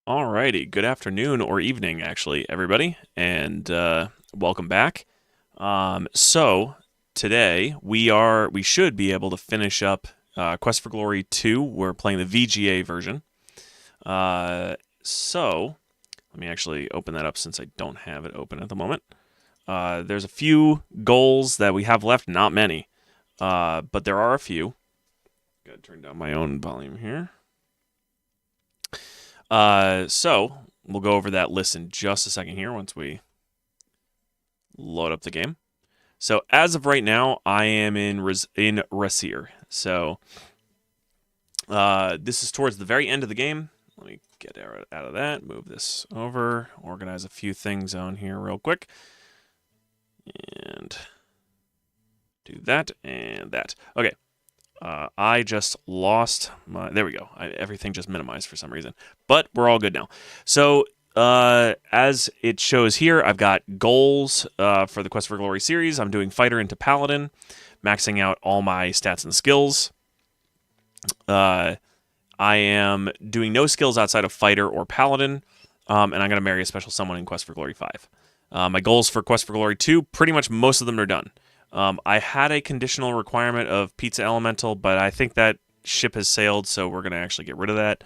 Alrighty, good afternoon or evening, actually, everybody, and welcome back. So today we should be able to finish up Quest for Glory 2. We're playing the VGA version. So let me actually open that up since I don't have it open at the moment. There's a few goals that we have left, not many, but there are a few. Gotta turn down my own volume here. So we'll go over that list in just a second here once we load up the game. So as of right now, I am in Raseir. So this is towards the very end of the game. Let me get out of that, move this over, organize a few things on here real quick, and do that and that. Okay. I just lost my... There we go. Everything just minimized for some reason. But we're all good now. So, as it shows here, I've got goals for the Quest for Glory series. I'm doing Fighter into Paladin, maxing out all my stats and skills. I am doing no skills outside of Fighter or Paladin, and I'm going to marry a special someone in Quest for Glory 5. My goals for Quest for Glory 2, pretty much most of them are done. I had a conditional requirement of Pizza Elemental, but I think that ship has sailed, so we're going to actually get rid of that.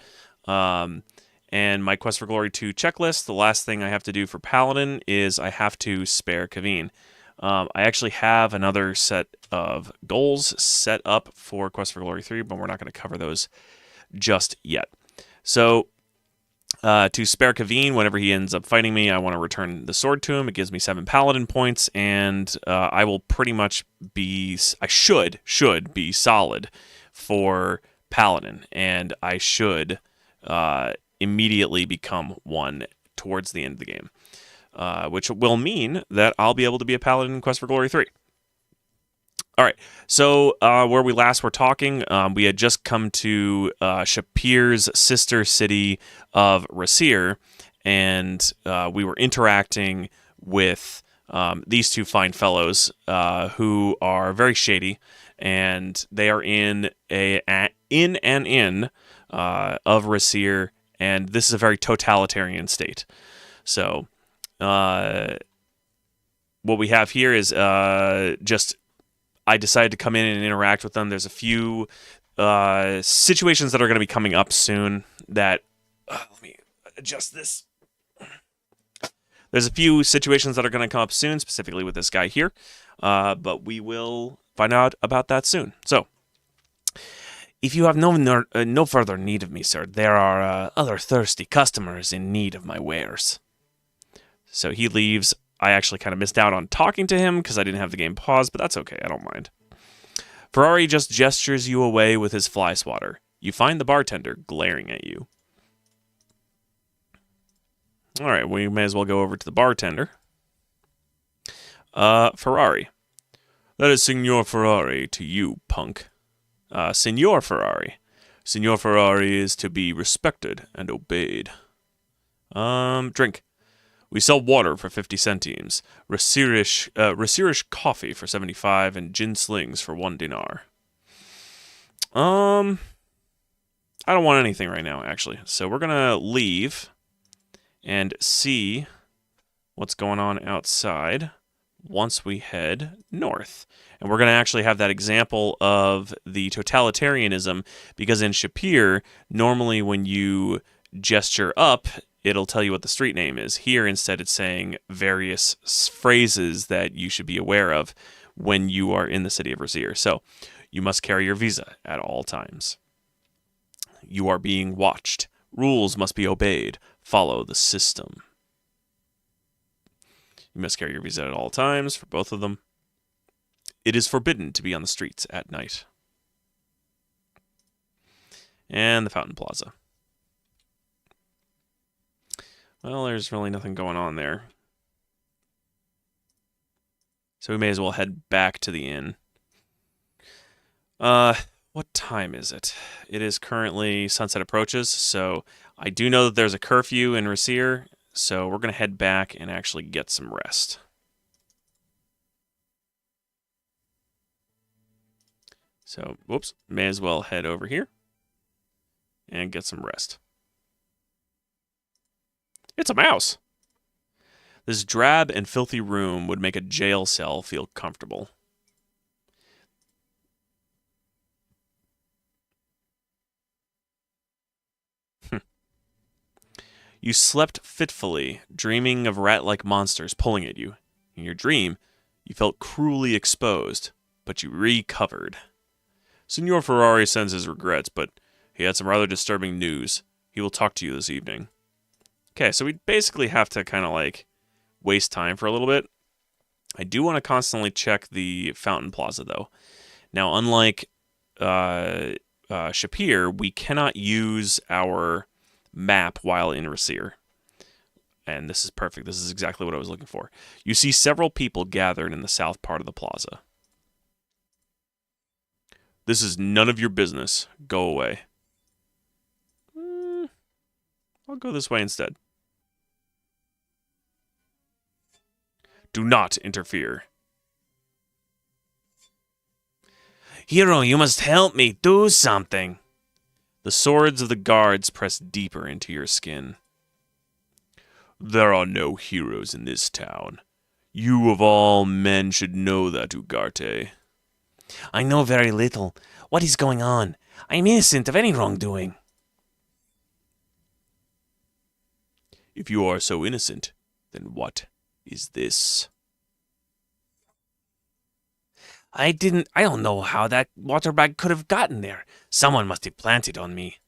And my Quest for Glory 2 checklist, the last thing I have to do for Paladin is I have to spare Kaveen. I actually have another set of goals set up for Quest for Glory 3, but we're not going to cover those just yet. So... to spare Kaveen, whenever he ends up fighting me, I want to return the sword to him. It gives me 7 Paladin points, and I will pretty much be... I should be solid for Paladin, and I should immediately become one towards the end of the game, which will mean that I'll be able to be a Paladin in Quest for Glory 3. All right, so where we last were talking, we had just come to Shapir's sister city of Raseir, and we were interacting with these two fine fellows who are very shady, and they are in an inn of Raseir, and this is a very totalitarian state. So what we have here is just... I decided to come in and interact with them. There's a few situations that are going to be coming up soon that... let me adjust this. There's a few situations that are going to come up soon, specifically with this guy here. But we will find out about that soon. So, if you have no further need of me, sir, there are other thirsty customers in need of my wares. So he leaves... I actually kind of missed out on talking to him because I didn't have the game paused, but that's okay, I don't mind. Ferrari just gestures you away with his fly swatter. You find the bartender glaring at you. Alright, we may as well go over to the bartender. Ferrari. That is Signor Ferrari to you, punk. Signor Ferrari. Signor Ferrari is to be respected and obeyed. Drink. We sell water for 50 centimes, Raseirish coffee for 75, and gin slings for 1 dinar. I don't want anything right now, actually. So we're going to leave and see what's going on outside once we head north. And we're going to actually have that example of the totalitarianism, because in Shapir, normally when you gesture up, it'll tell you what the street name is. Here, instead, it's saying various phrases that you should be aware of, when you are in the city of Raseir. So you must carry your visa at all times. You are being watched. Rules must be obeyed. Follow the system. You must carry your visa at all times for both of them. It is forbidden to be on the streets at night. And the Fountain Plaza. Well, there's really nothing going on there. So we may as well head back to the inn. What time is it? It is currently sunset approaches, so I do know that there's a curfew in Raseir, so we're going to head back and actually get some rest. So, whoops, may as well head over here and get some rest. It's a mouse! This drab and filthy room would make a jail cell feel comfortable. You slept fitfully, dreaming of rat-like monsters pulling at you. In your dream, you felt cruelly exposed, but you recovered. Signor Ferrari sends his regrets, but he had some rather disturbing news. He will talk to you this evening. Okay, so we basically have to kind of like waste time for a little bit. I do want to constantly check the Fountain Plaza, though. Now, unlike Shapir, we cannot use our map while in Raseir. And this is perfect. This is exactly what I was looking for. You see several people gathered in the south part of the plaza. This is none of your business. Go away. I'll go this way instead. Do not interfere. Hero, you must help me. Do something. The swords of the guards press deeper into your skin. There are no heroes in this town. You of all men should know that, Ugarte. I know very little. What is going on? I am innocent of any wrongdoing. If you are so innocent, then what is this? I don't know how that water bag could have gotten there. Someone must have planted on me.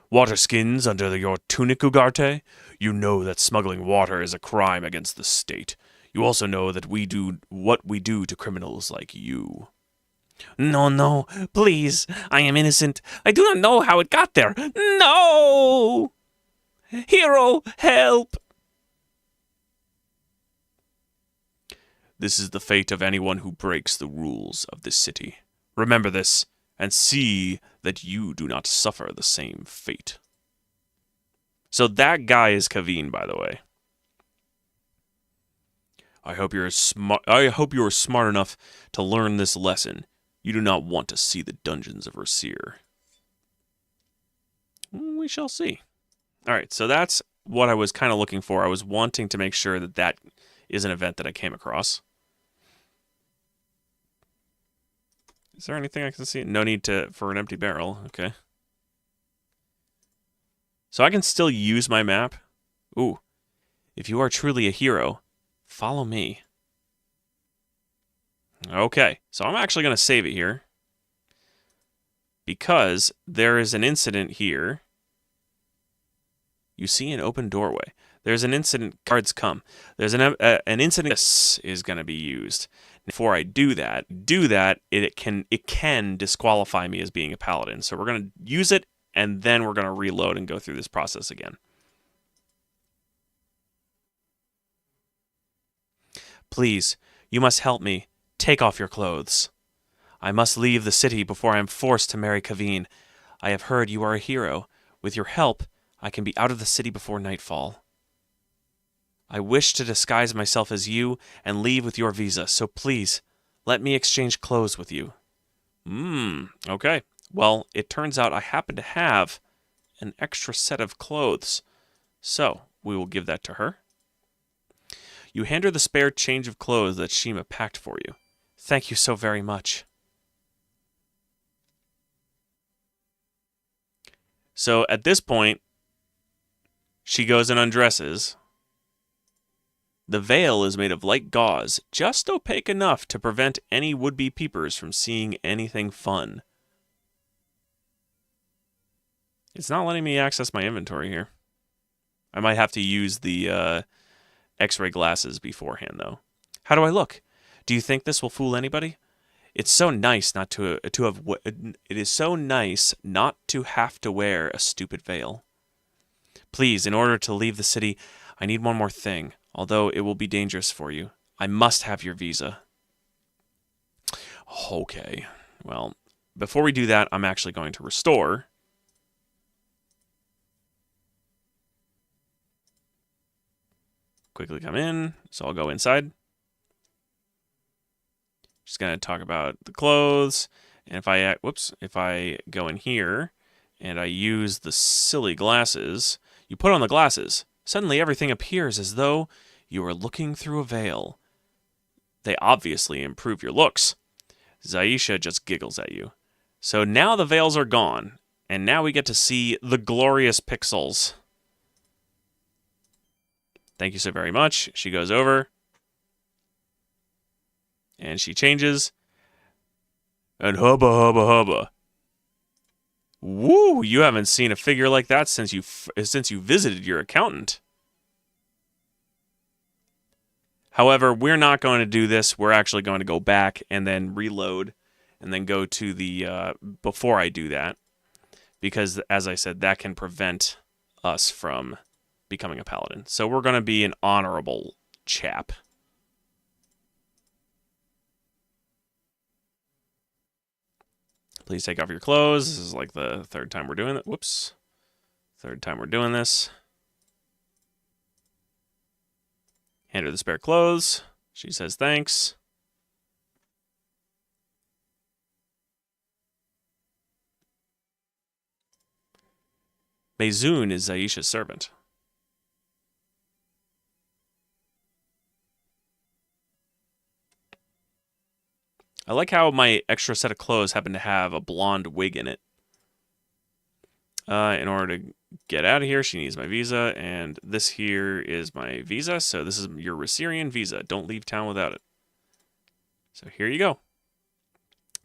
Water skins under your tunic, Ugarte? You know that smuggling water is a crime against the state. You also know that we do what we do to criminals like you. No, please. I am innocent. I do not know how it got there. No! Hero, help! This is the fate of anyone who breaks the rules of this city. Remember this, and see that you do not suffer the same fate. So that guy is Kaveen, by the way. I hope you are smart enough to learn this lesson. You do not want to see the dungeons of Raseir. We shall see. All right, so that's what I was kind of looking for. I was wanting to make sure that that is an event that I came across. Is there anything I can see? No need for an empty barrel. Okay. So I can still use my map. Ooh. If you are truly a hero, follow me. Okay. So I'm actually going to save it here. Because there is an incident here. You see an open doorway. There's an incident. Guards come. There's an incident. This is going to be used. Before I do that, it can disqualify me as being a paladin. So we're going to use it, and then we're going to reload and go through this process again. Please, you must help me. Take off your clothes. I must leave the city before I am forced to marry Kaveen. I have heard you are a hero. With your help, I can be out of the city before nightfall. I wish to disguise myself as you and leave with your visa, so please, let me exchange clothes with you. Okay. Well, it turns out I happen to have an extra set of clothes, so we will give that to her. You hand her the spare change of clothes that Shima packed for you. Thank you so very much. So at this point, she goes and undresses. The veil is made of light gauze, just opaque enough to prevent any would-be peepers from seeing anything fun. It's not letting me access my inventory here. I might have to use the X-ray glasses beforehand, though. How do I look? Do you think this will fool anybody? It's so nice not to have. It is so nice not to have to wear a stupid veil. Please, in order to leave the city, I need one more thing. Although it will be dangerous for you, I must have your visa. Okay. Well, before we do that, I'm actually going to restore. Quickly come in, so I'll go inside. Just going to talk about the clothes, and if I go in here and I use the silly glasses, you put on the glasses, suddenly everything appears as though you are looking through a veil. They obviously improve your looks. Zaisha just giggles at you. So now the veils are gone, and now we get to see the glorious pixels. Thank you so very much. She goes over. And she changes. And hubba hubba hubba. Woo! You haven't seen a figure like that since you visited your accountant. However, we're not going to do this. We're actually going to go back and then reload and then go to the before I do that, because as I said, that can prevent us from becoming a paladin. So we're going to be an honorable chap. Please take off your clothes. This is like the third time we're doing it. Whoops. Third time we're doing this. Hand her the spare clothes. She says thanks. Meizoon is Zaisha's servant. I like how my extra set of clothes happen to have a blonde wig in it. In order to get out of here, she needs my visa, and this here is my visa, so this is your Raseirian visa. Don't leave town without it. So here you go.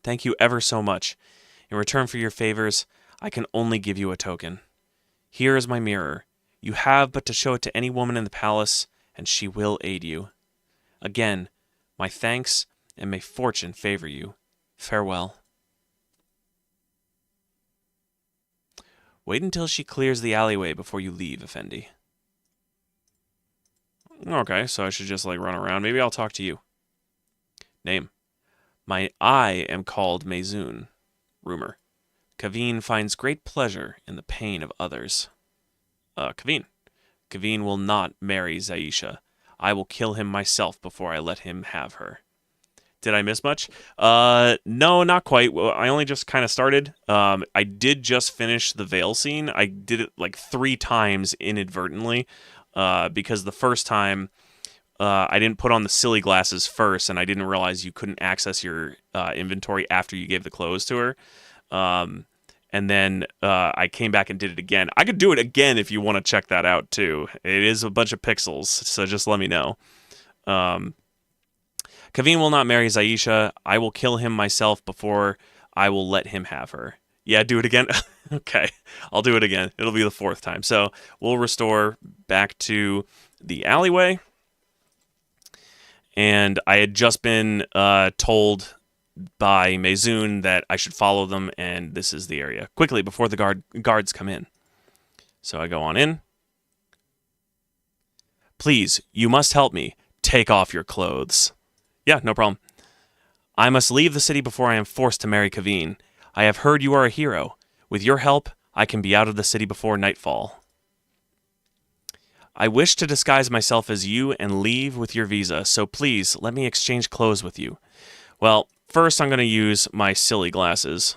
Thank you ever so much. In return for your favors, I can only give you a token. Here is my mirror. You have but to show it to any woman in the palace, and she will aid you. Again, my thanks, and may fortune favor you. Farewell. Wait until she clears the alleyway before you leave, Effendi. Okay, so I should just like run around. Maybe I'll talk to you. Name. I am called Meizoon. Rumor. Kaveen finds great pleasure in the pain of others. Kaveen. Kaveen will not marry Zaisha. I will kill him myself before I let him have her. Did I miss much? No, not quite. Well, I only just kind of started. I did just finish the veil scene. I did it like 3 times inadvertently, because the first time I didn't put on the silly glasses first, and I didn't realize you couldn't access your inventory after you gave the clothes to her. And then I came back and did it again. I could do it again if you want to check that out too. It is a bunch of pixels, so just let me know. Kaveen will not marry Zaisha. I will kill him myself before I will let him have her. Yeah, do it again? Okay, I'll do it again. It'll be the 4th time. So we'll restore back to the alleyway. And I had just been told by Meizoon that I should follow them, and this is the area. Quickly, before the guards come in. So I go on in. Please, you must help me. Take off your clothes. Yeah, no problem. I must leave the city before I am forced to marry Kaveen. I have heard you are a hero. With your help, I can be out of the city before nightfall. I wish to disguise myself as you and leave with your visa, so please let me exchange clothes with you. Well, first I'm going to use my silly glasses.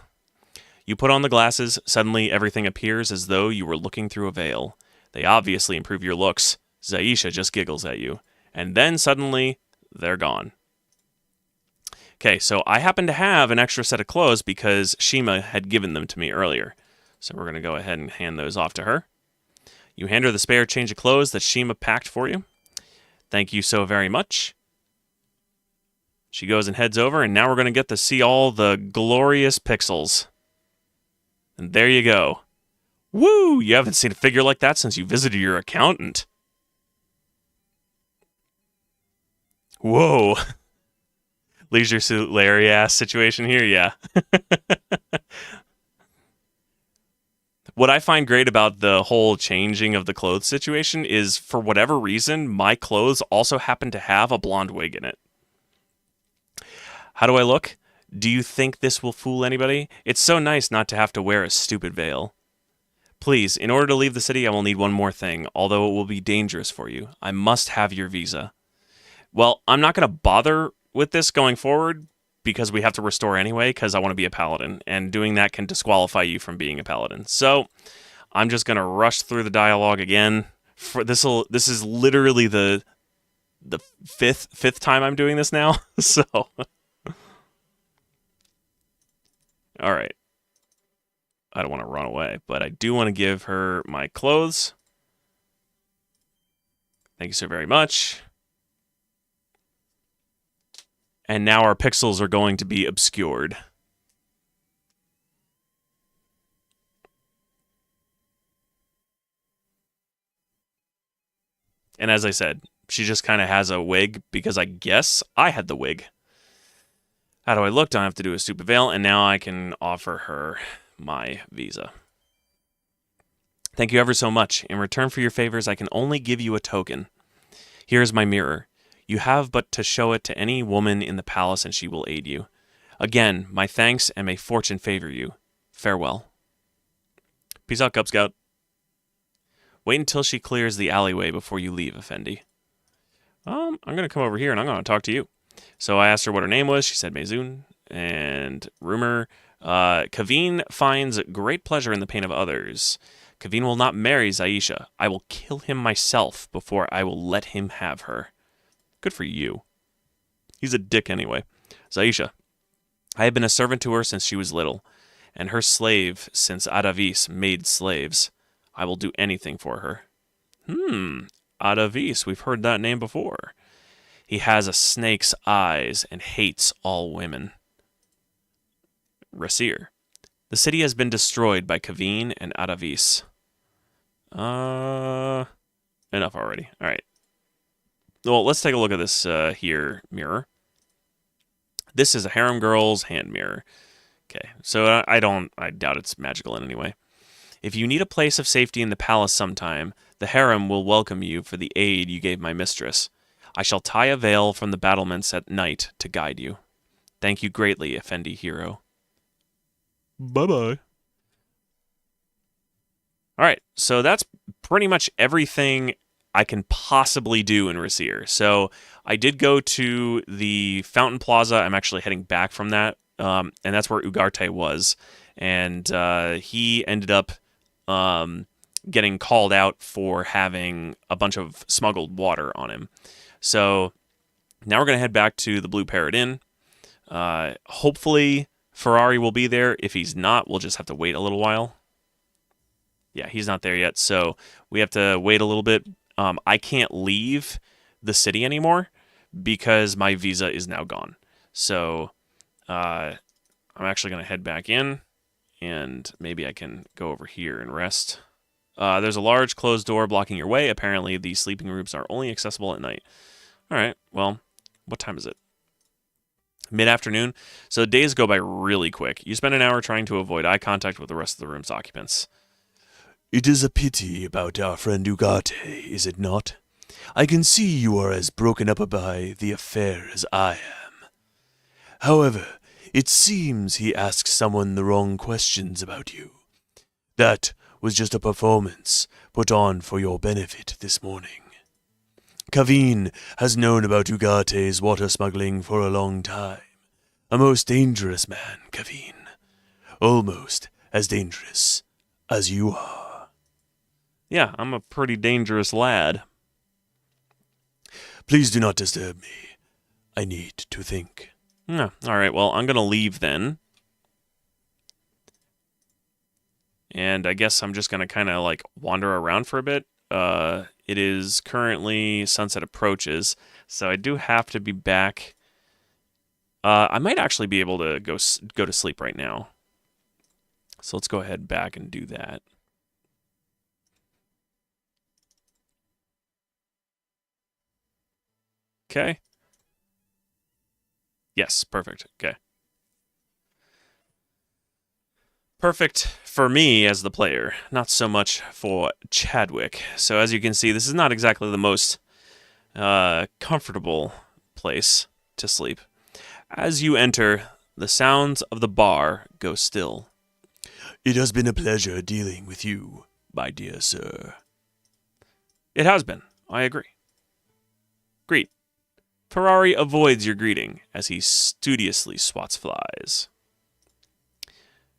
You put on the glasses, suddenly everything appears as though you were looking through a veil. They obviously improve your looks. Zaisha just giggles at you. And then suddenly, they're gone. Okay, so I happen to have an extra set of clothes because Shima had given them to me earlier. So we're going to go ahead and hand those off to her. You hand her the spare change of clothes that Shima packed for you. Thank you so very much. She goes and heads over, and now we're going to get to see all the glorious pixels. And there you go. Woo! You haven't seen a figure like that since you visited your accountant. Whoa. Leisure Suit Larry ass situation here, yeah. What I find great about the whole changing of the clothes situation is, for whatever reason, my clothes also happen to have a blonde wig in it. How do I look? Do you think this will fool anybody? It's so nice not to have to wear a stupid veil. Please, in order to leave the city, I will need one more thing, although it will be dangerous for you. I must have your visa. Well, I'm not going to bother with this going forward, because we have to restore anyway, because I want to be a paladin, and doing that can disqualify you from being a paladin. So, I'm just going to rush through the dialogue again. This is literally the fifth time I'm doing this now, so... Alright. I don't want to run away, but I do want to give her my clothes. Thank you so very much. And now our pixels are going to be obscured. And as I said, she just kind of has a wig because I guess I had the wig. How do I look? Don't have to do a stupid veil, and now I can offer her my visa. Thank you ever so much. In return for your favors, I can only give you a token. Here is my mirror. You have but to show it to any woman in the palace, and she will aid you. Again, my thanks, and may fortune favor you. Farewell. Peace out, Cub Scout. Wait until she clears the alleyway before you leave, Effendi. I'm going to come over here, and I'm going to talk to you. So I asked her what her name was. She said Mezun. And rumor, Kaveen finds great pleasure in the pain of others. Kaveen will not marry Zaisha. I will kill him myself before I will let him have her. Good for you. He's a dick anyway. Zaisha. I have been a servant to her since she was little, and her slave since Adavis made slaves. I will do anything for her. Adavis, we've heard that name before. He has a snake's eyes and hates all women. Raseir. The city has been destroyed by Kaveen and Adavis. Enough already. Alright. Well, let's take a look at this here mirror. This is a harem girl's hand mirror. Okay, so I doubt it's magical in any way. If you need a place of safety in the palace sometime, the harem will welcome you for the aid you gave my mistress. I shall tie a veil from the battlements at night to guide you. Thank you greatly, Effendi hero. Bye-bye. Alright, so that's pretty much everything I can possibly do in Raseir. So I did go to the Fountain Plaza. I'm actually heading back from that, and that's where Ugarte was. And he ended up getting called out for having a bunch of smuggled water on him. So now we're going to head back to the Blue Parrot Inn. Hopefully Ferrari will be there. If he's not, we'll just have to wait a little while. Yeah, he's not there yet, so we have to wait a little bit. I can't leave the city anymore because my visa is now gone. So I'm actually going to head back in, and maybe I can go over here and rest. There's a large closed door blocking your way. Apparently, these sleeping rooms are only accessible at night. All right, well, what time is it? Mid-afternoon. So the days go by really quick. You spend an hour trying to avoid eye contact with the rest of the room's occupants. It is a pity about our friend Ugarte, is it not? I can see you are as broken up by the affair as I am. However, it seems he asked someone the wrong questions about you. That was just a performance put on for your benefit this morning. Kaveen has known about Ugarte's water smuggling for a long time. A most dangerous man, Kaveen. Almost as dangerous as you are. Yeah, I'm a pretty dangerous lad. Please do not disturb me. I need to think. Yeah, all right, well, I'm going to leave then. And I guess I'm just going to kind of like wander around for a bit. it is currently sunset approaches, so I do have to be back. I might actually be able to go to sleep right now. So let's go ahead back and do that. Okay. Yes, perfect. Okay. Perfect for me as the player, not so much for Chadwick. So as you can see, this is not exactly the most comfortable place to sleep. As you enter, the sounds of the bar go still. It has been a pleasure dealing with you, my dear sir. It has been. I agree. Greet. Ferrari avoids your greeting as he studiously swats flies.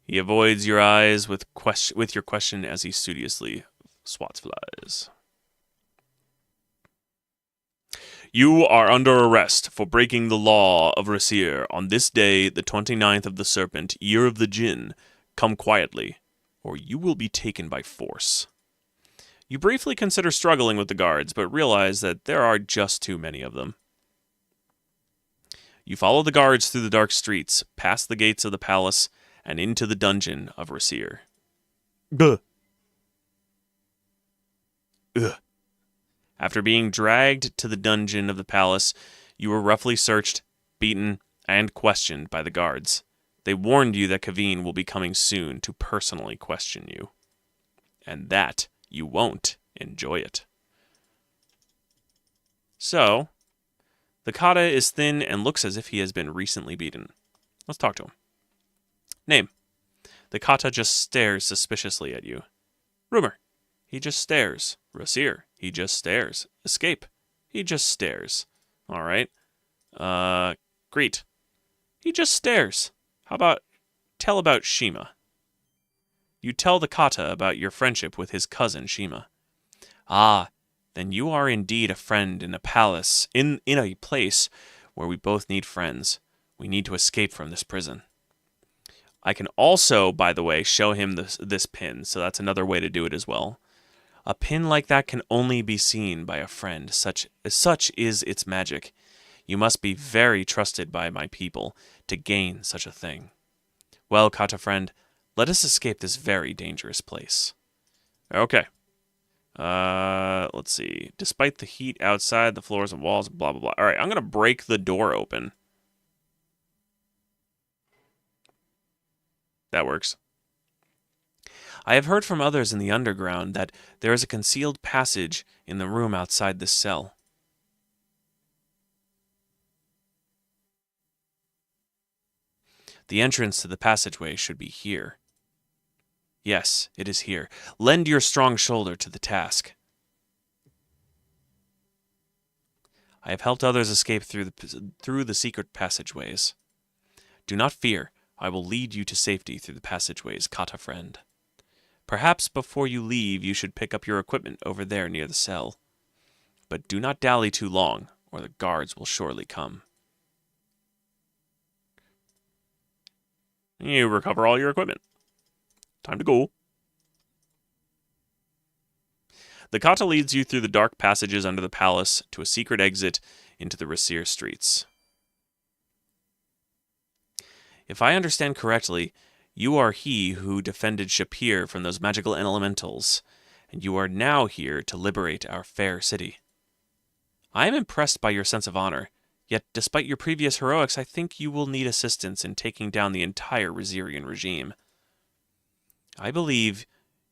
He avoids your eyes with your question as he studiously swats flies. You are under arrest for breaking the law of Raseir on this day, the 29th of the Serpent, year of the Jinn. Come quietly, or you will be taken by force. You briefly consider struggling with the guards, but realize that there are just too many of them. You follow the guards through the dark streets, past the gates of the palace, and into the dungeon of Raseir. Ugh. After being dragged to the dungeon of the palace, you were roughly searched, beaten, and questioned by the guards. They warned you that Kaveen will be coming soon to personally question you. And that you won't enjoy it. So, the Kata is thin and looks as if he has been recently beaten. Let's talk to him. Name. The Kata just stares suspiciously at you. Rumor. He just stares. Raseir. He just stares. Escape. He just stares. Alright. Greet. He just stares. How about tell about Shima? You tell the Kata about your friendship with his cousin Shima. Ah, then you are indeed a friend in a palace, in a place where we both need friends. We need to escape from this prison. I can also, by the way, show him this pin, so that's another way to do it as well. A pin like that can only be seen by a friend. Such is its magic. You must be very trusted by my people to gain such a thing. Well, Kata friend, let us escape this very dangerous place. Okay. Let's see. Despite the heat outside, the floors and walls, blah, blah, blah. All right, I'm going to break the door open. That works. I have heard from others in the underground that there is a concealed passage in the room outside this cell. The entrance to the passageway should be here. Yes, it is here. Lend your strong shoulder to the task. I have helped others escape through the secret passageways. Do not fear. I will lead you to safety through the passageways, Kata friend. Perhaps before you leave, you should pick up your equipment over there near the cell. But do not dally too long, or the guards will surely come. You recover all your equipment. Time to go. The Kata leads you through the dark passages under the palace to a secret exit into the Raseir streets. If I understand correctly, you are he who defended Shapir from those magical elementals, and you are now here to liberate our fair city. I am impressed by your sense of honor, yet despite your previous heroics, I think you will need assistance in taking down the entire Raseirian regime. I believe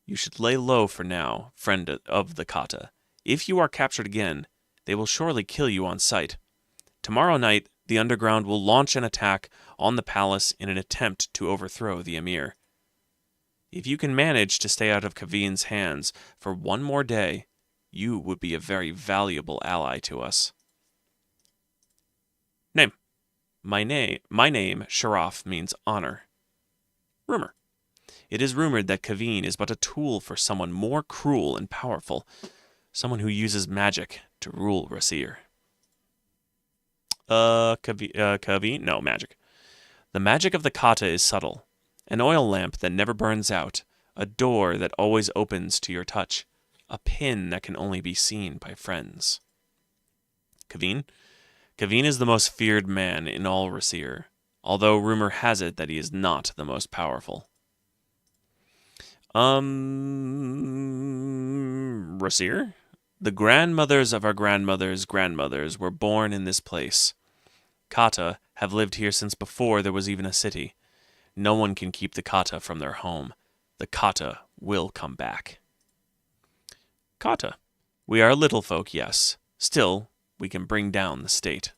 you should lay low for now, friend of the Kata. If you are captured again, they will surely kill you on sight. Tomorrow night, the underground will launch an attack on the palace in an attempt to overthrow the Emir. If you can manage to stay out of Kaveen's hands for one more day, you would be a very valuable ally to us. Name. My name, Sharaf, means honor. Rumor. It is rumored that Kaveen is but a tool for someone more cruel and powerful, someone who uses magic to rule Raseir. Kaveen? No, magic. The magic of the Kata is subtle. An oil lamp that never burns out. A door that always opens to your touch. a pin that can only be seen by friends. Kaveen? Kaveen is the most feared man in all Raseir, although rumor has it that he is not the most powerful. Raseir? The grandmothers of our grandmothers' grandmothers were born in this place. Kata have lived here since before there was even a city. No one can keep the Kata from their home. The Kata will come back. Kata. We are little folk, yes. Still, we can bring down the state.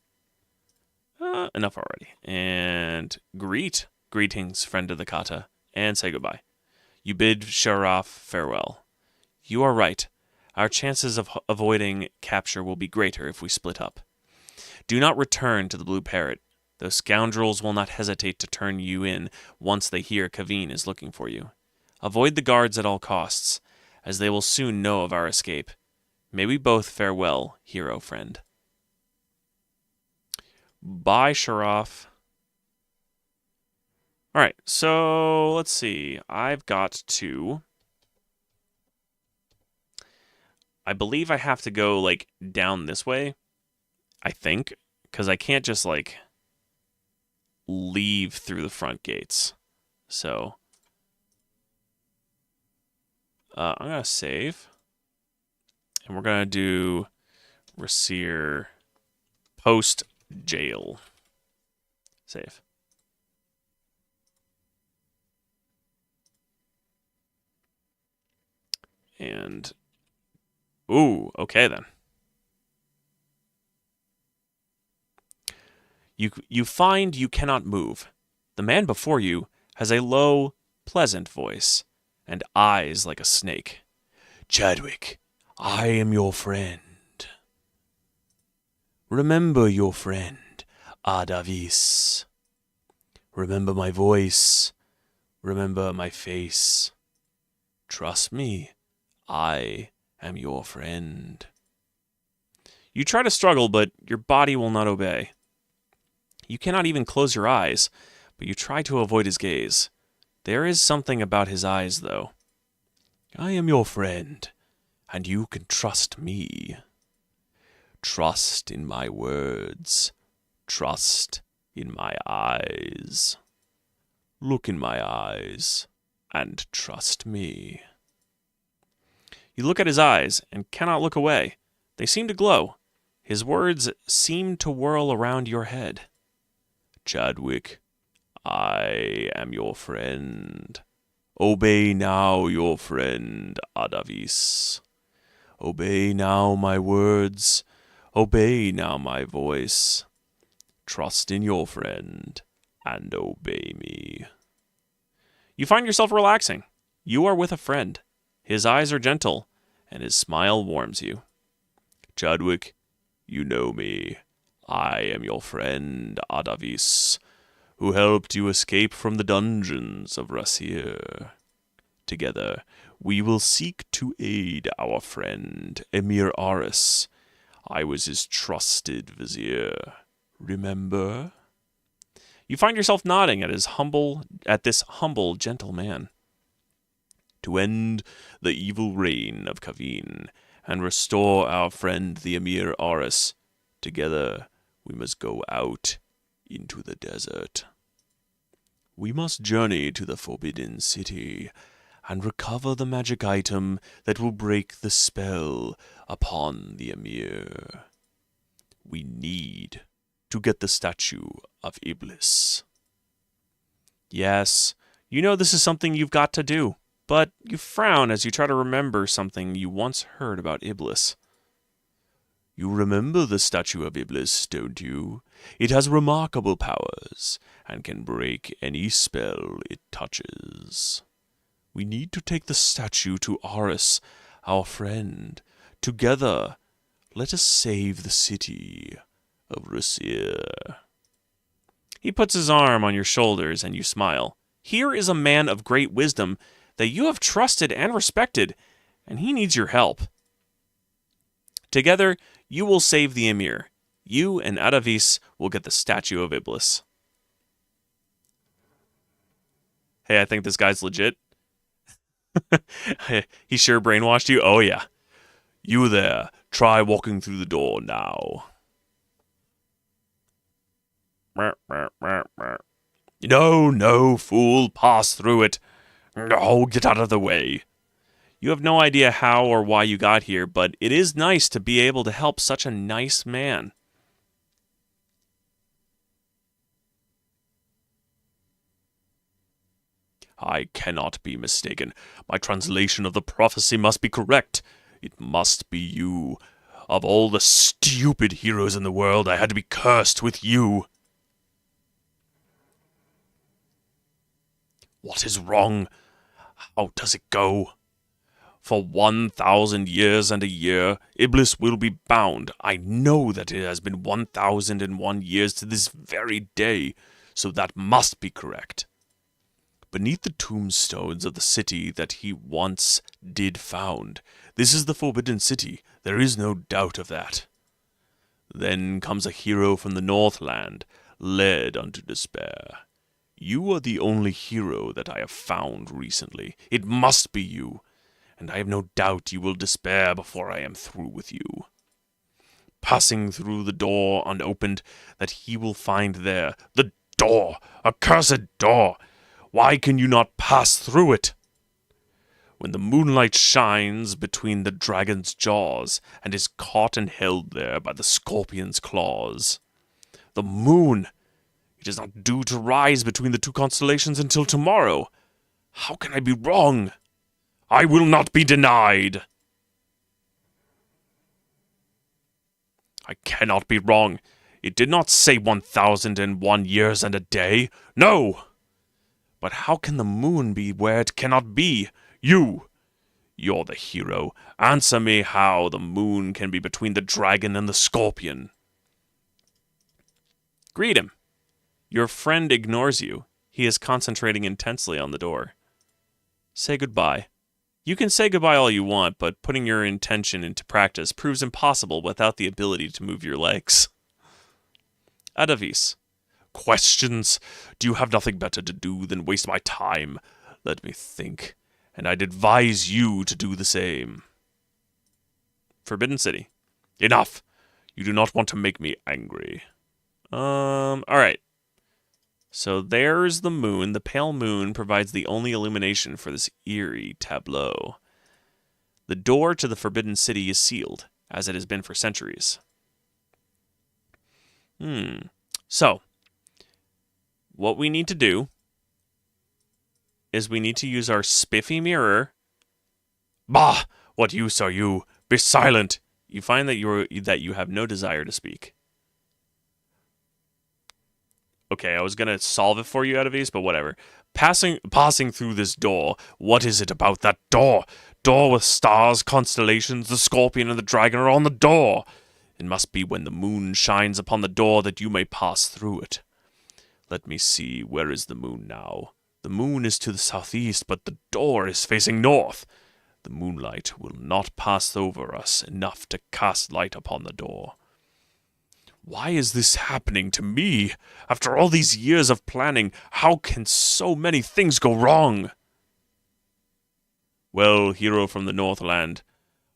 Enough already. And greetings, friend of the Kata, and say goodbye. You bid Sharaf farewell. You are right. Our chances of avoiding capture will be greater if we split up. Do not return to the Blue Parrot. Those scoundrels will not hesitate to turn you in once they hear Kaveen is looking for you. Avoid the guards at all costs, as they will soon know of our escape. May we both farewell, hero friend. Bye, Sharaf. Alright, so let's see. I've got to... I believe I have to go, like, down this way. I think. Because I can't just, like, leave through the front gates. So... I'm going to save. And we're going to do Raseir post jail. Save. And, ooh, okay then. You find you cannot move. The man before you has a low, pleasant voice and eyes like a snake. Chadwick, I am your friend. Remember your friend, Adavis. Remember my voice. Remember my face. Trust me, I am your friend. You try to struggle, but your body will not obey. You cannot even close your eyes, but you try to avoid his gaze. There is something about his eyes, though. I am your friend, and you can trust me. Trust in my words. Trust in my eyes. Look in my eyes, and trust me. You look at his eyes, and cannot look away. They seem to glow. His words seem to whirl around your head. Chadwick, I am your friend. Obey now your friend, Adavis. Obey now my words. Obey now my voice. Trust in your friend, and obey me. You find yourself relaxing. You are with a friend. His eyes are gentle, and his smile warms you. Chadwick, you know me. I am your friend, Adavis, who helped you escape from the dungeons of Raseir. Together, we will seek to aid our friend, Emir Aris. I was his trusted vizier. Remember? You find yourself nodding at this humble, gentle man. To end the evil reign of Kaveen and restore our friend the Emir Aris, together we must go out into the desert. We must journey to the Forbidden City and recover the magic item that will break the spell upon the Emir. We need to get the statue of Iblis. Yes, you know this is something you've got to do, but you frown as you try to remember something you once heard about Iblis. You remember the statue of Iblis, don't you? It has remarkable powers and can break any spell it touches. We need to take the statue to Aris, our friend. Together, let us save the city of Raseir. He puts his arm on your shoulders and you smile. Here is a man of great wisdom that you have trusted and respected, and he needs your help. Together, you will save the Emir. You and Adavis will get the statue of Iblis. Hey, I think this guy's legit. He sure brainwashed you. Oh, yeah. You there, try walking through the door now. No, no, fool, pass through it. No, get out of the way. You have no idea how or why you got here, but it is nice to be able to help such a nice man. I cannot be mistaken. My translation of the prophecy must be correct. It must be you. Of all the stupid heroes in the world, I had to be cursed with you. What is wrong? How does it go? For 1,000 years and a year, Iblis will be bound. I know that it has been 1,001 years to this very day, so that must be correct. Beneath the tombstones of the city that he once did found. This is the Forbidden City, there is no doubt of that. Then comes a hero from the Northland, led unto despair. You are the only hero that I have found recently. It must be you, and I have no doubt you will despair before I am through with you. Passing through the door unopened that he will find there. The door! Accursed door! Why can you not pass through it? When the moonlight shines between the dragon's jaws and is caught and held there by the scorpion's claws. The moon! It is not due to rise between the two constellations until tomorrow. How can I be wrong? I will not be denied. I cannot be wrong. It did not say 1,001 years and a day. No! But how can the moon be where it cannot be? You're the hero. Answer me how the moon can be between the dragon and the scorpion. Greet him. Your friend ignores you. He is concentrating intensely on the door. Say goodbye. You can say goodbye all you want, but putting your intention into practice proves impossible without the ability to move your legs. Adavis. Questions? Do you have nothing better to do than waste my time? Let me think, and I'd advise you to do the same. Forbidden City. Enough! You do not want to make me angry. Alright. So there's the moon. The pale moon provides the only illumination for this eerie tableau. The door to the Forbidden City is sealed, as it has been for centuries. So, what we need to do is we need to use our spiffy mirror. Bah! What use are you? Be silent! You find that you have no desire to speak. Okay, I was gonna solve it for you, Adavis, but whatever. Passing through this door. What is it about that door? Door with stars, constellations, the scorpion and the dragon are on the door. It must be when the moon shines upon the door that you may pass through it. Let me see, where is the moon now? The moon is to the southeast, but the door is facing north. The moonlight will not pass over us enough to cast light upon the door. Why is this happening to me? After all these years of planning, how can so many things go wrong? Well, hero from the Northland,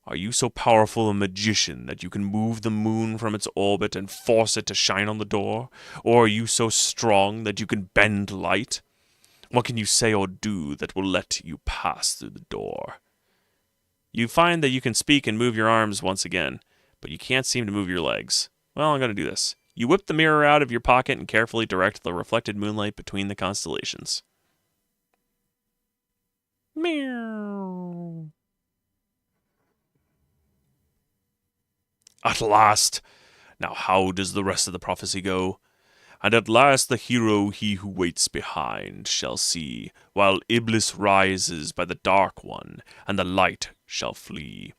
are you so powerful a magician that you can move the moon from its orbit and force it to shine on the door? Or are you so strong that you can bend light? What can you say or do that will let you pass through the door? You find that you can speak and move your arms once again, but you can't seem to move your legs. Well, I'm going to do this. You whip the mirror out of your pocket and carefully direct the reflected moonlight between the constellations. Meow. At last! Now how does the rest of the prophecy go? And at last the hero he who waits behind shall see, while Iblis rises by the dark one, and the light shall flee.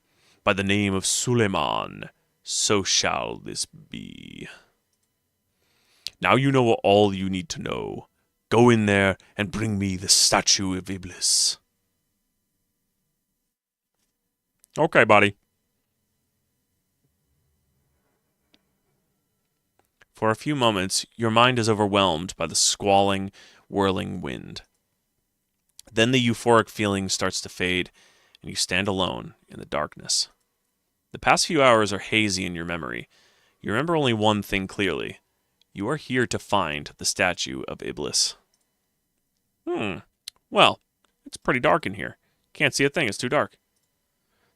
By the name of Suleiman, so shall this be. Now you know all you need to know. Go in there and bring me the statue of Iblis. Okay, buddy. For a few moments, your mind is overwhelmed by the squalling, whirling wind. Then the euphoric feeling starts to fade, and you stand alone in the darkness. The past few hours are hazy in your memory. You remember only one thing clearly. You are here to find the statue of Iblis. Well, it's pretty dark in here. Can't see a thing, it's too dark.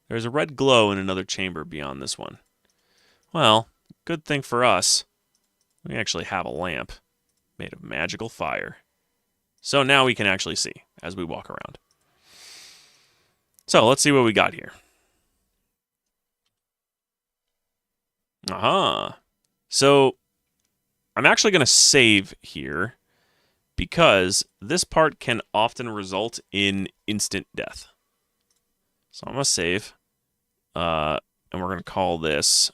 There's a red glow in another chamber beyond this one. Well, good thing for us, we actually have a lamp made of magical fire. So now we can actually see as we walk around. So let's see what we got here. Aha. So I'm actually going to save here because this part can often result in instant death. So I'm going to save. And we're going to call this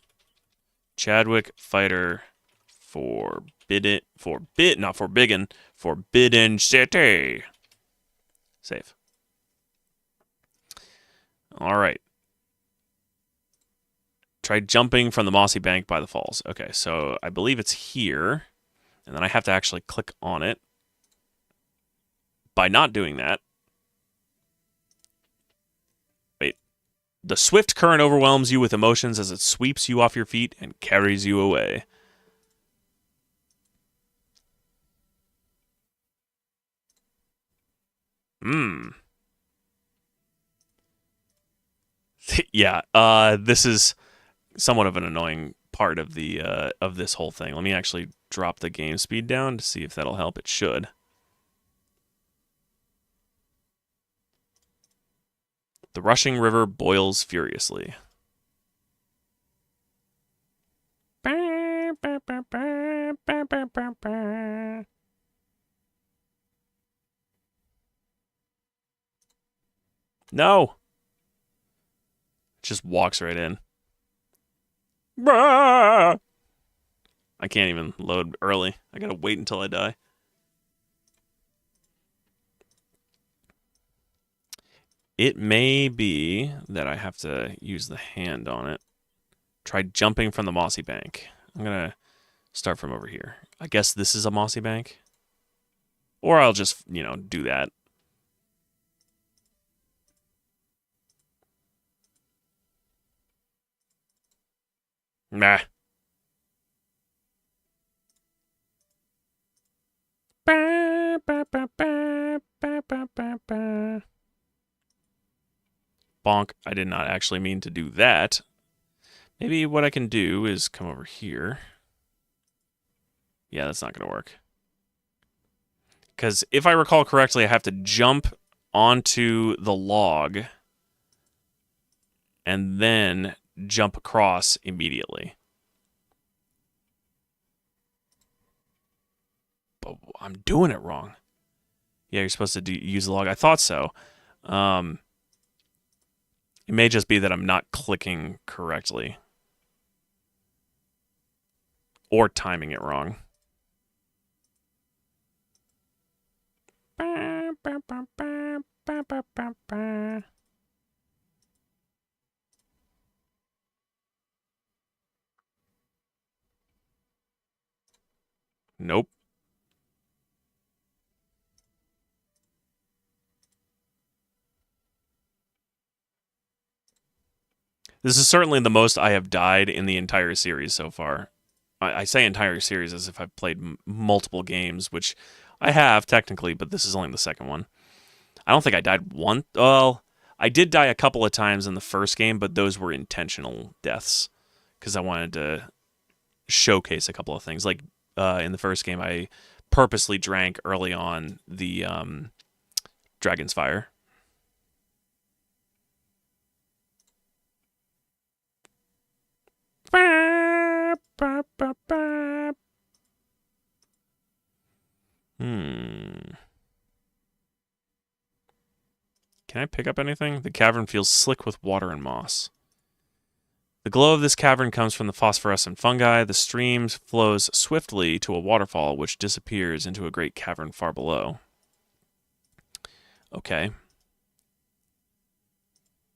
Chadwick Fighter Forbidden City. Save. All right. Try jumping from the mossy bank by the falls. Okay, so I believe it's here. And then I have to actually click on it. By not doing that... Wait. The swift current overwhelms you with emotions as it sweeps you off your feet and carries you away. Yeah, this is somewhat of an annoying part of the of this whole thing. Let me actually drop the game speed down to see if that'll help. It should. The rushing river boils furiously. No! Just walks right in. I can't even load early. I gotta wait until I die. It may be that I have to use the hand on it. Try jumping from the mossy bank. I'm gonna start from over here. I guess this is a mossy bank. Or I'll just, do that. Nah. Bonk. I did not actually mean to do that. Maybe what I can do is come over here. Yeah, that's not going to work. Because if I recall correctly, I have to jump onto the log and then jump across immediately. But I'm doing it wrong. Yeah, you're supposed to use the log. I thought so. It may just be that I'm not clicking correctly. Or timing it wrong. Nope. This is certainly the most I have died in the entire series so far. I say entire series as if I've played multiple games, which I have technically, but this is only the second one. I don't think I died once. Well, I did die a couple of times in the first game, but those were intentional deaths because I wanted to showcase a couple of things. Like in the first game, I purposely drank early on the Dragon's Fire. Can I pick up anything? The cavern feels slick with water and moss. The glow of this cavern comes from the phosphorescent fungi. The stream flows swiftly to a waterfall, which disappears into a great cavern far below. Okay.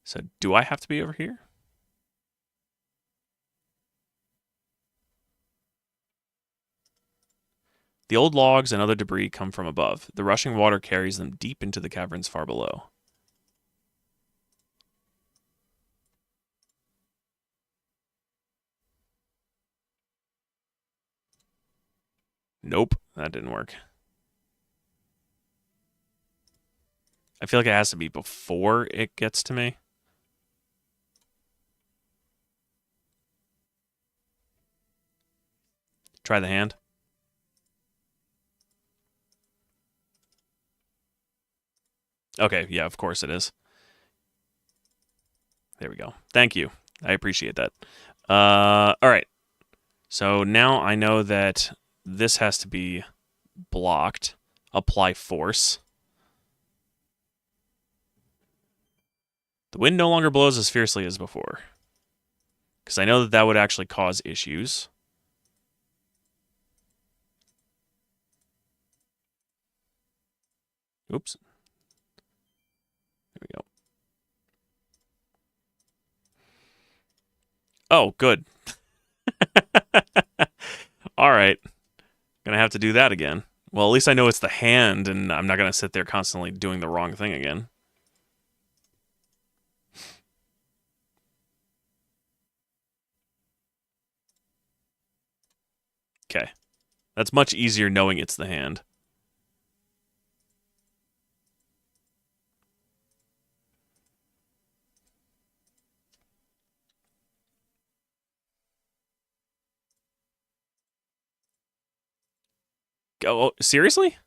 So, do I have to be over here? The old logs and other debris come from above. The rushing water carries them deep into the caverns far below. Nope, that didn't work. I feel like it has to be before it gets to me. Try the hand. Okay, yeah, of course it is. There we go. Thank you. I appreciate that. All right. So now I know that this has to be blocked. Apply force. The wind no longer blows as fiercely as before. Because I know that that would actually cause issues. Oops. There we go. Oh, good. All right. Gonna have to do that again. Well, at least I know it's the hand, and I'm not gonna sit there constantly doing the wrong thing again. Okay. That's much easier knowing it's the hand. Oh, seriously?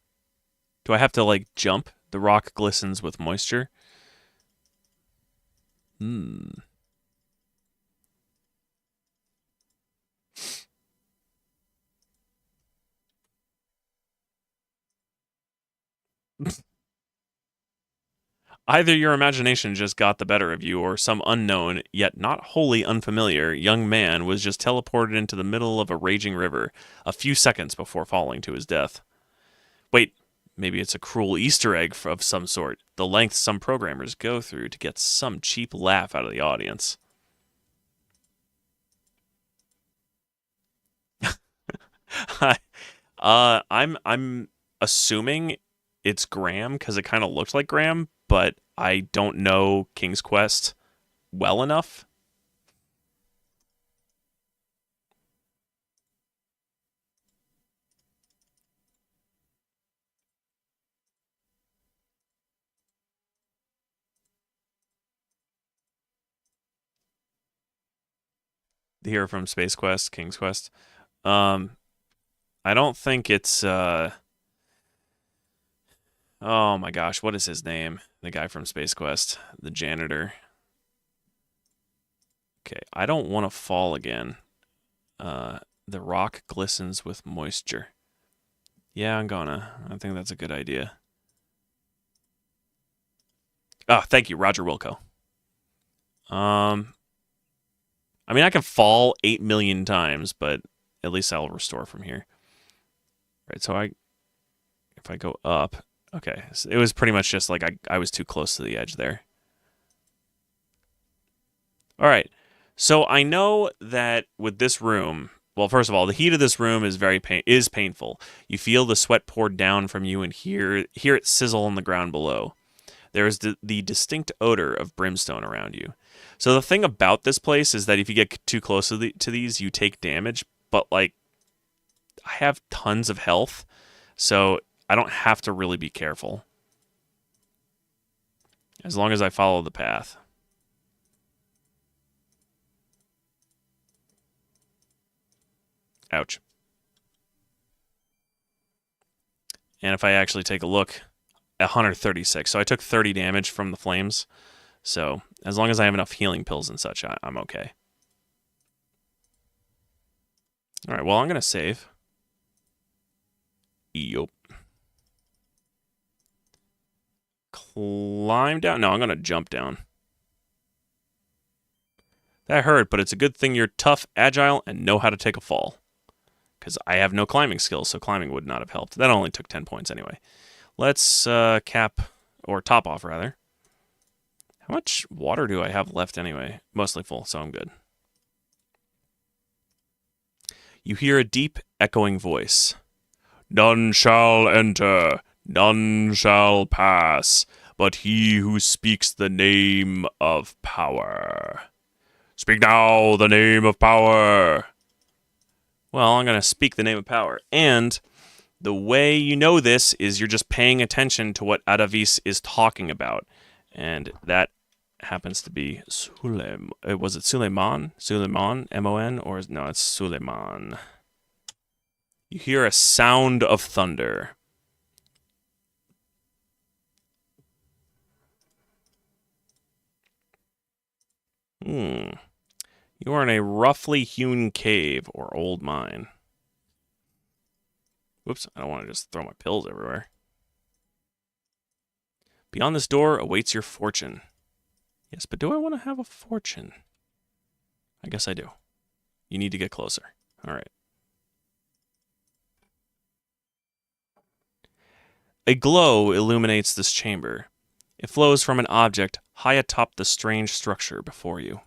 Do I have to, like, jump? The rock glistens with moisture. Hmm. Either your imagination just got the better of you, or some unknown, yet not wholly unfamiliar, young man was just teleported into the middle of a raging river a few seconds before falling to his death. Wait, maybe it's a cruel Easter egg of some sort, the length some programmers go through to get some cheap laugh out of the audience. I'm assuming it's Graham because it kind of looked like Graham, but I don't know King's Quest well enough. The hero from Space Quest, King's Quest. Um, I don't think it's oh my gosh, what is his name? The guy from Space Quest, the janitor. Okay, I don't want to fall again. The rock glistens with moisture. Yeah, I'm gonna. I think that's a good idea. Oh, thank you, Roger Wilco. I mean, I can fall 8 million times, but at least I'll restore from here. Right, so if I go up, okay, so it was pretty much just like I was too close to the edge there. All right, so I know that with this room, well, first of all, the heat of this room is painful. You feel the sweat pour down from you and hear it sizzle on the ground below. There is the distinct odor of brimstone around you. So the thing about this place is that if you get too close to these, you take damage. But like, I have tons of health, so I don't have to really be careful as long as I follow the path. Ouch. And if I actually take a look, 136. So I took 30 damage from the flames. So as long as I have enough healing pills and such, I'm okay. All right, well, I'm going to save. Yup. Climb down. No, I'm going to jump down. That hurt, but it's a good thing you're tough, agile, and know how to take a fall. Because I have no climbing skills, so climbing would not have helped. That only took 10 points anyway. Let's cap, or top off, rather. How much water do I have left anyway? Mostly full, so I'm good. You hear a deep, echoing voice. None shall enter, none shall pass, but he who speaks the name of power. Speak now the name of power. Well, I'm going to speak the name of power. And The way you know this is you're just paying attention to what Adavis is talking about. And that happens to be Suleiman. Was it Suleiman? Suleiman? M-O-N? Or no, it's Suleiman. You hear a sound of thunder. You are in a roughly hewn cave or old mine. Whoops, I don't want to just throw my pills everywhere. Beyond this door awaits your fortune. Yes, but do I want to have a fortune? I guess I do. You need to get closer. All right. A glow illuminates this chamber. It flows from an object high atop the strange structure before you.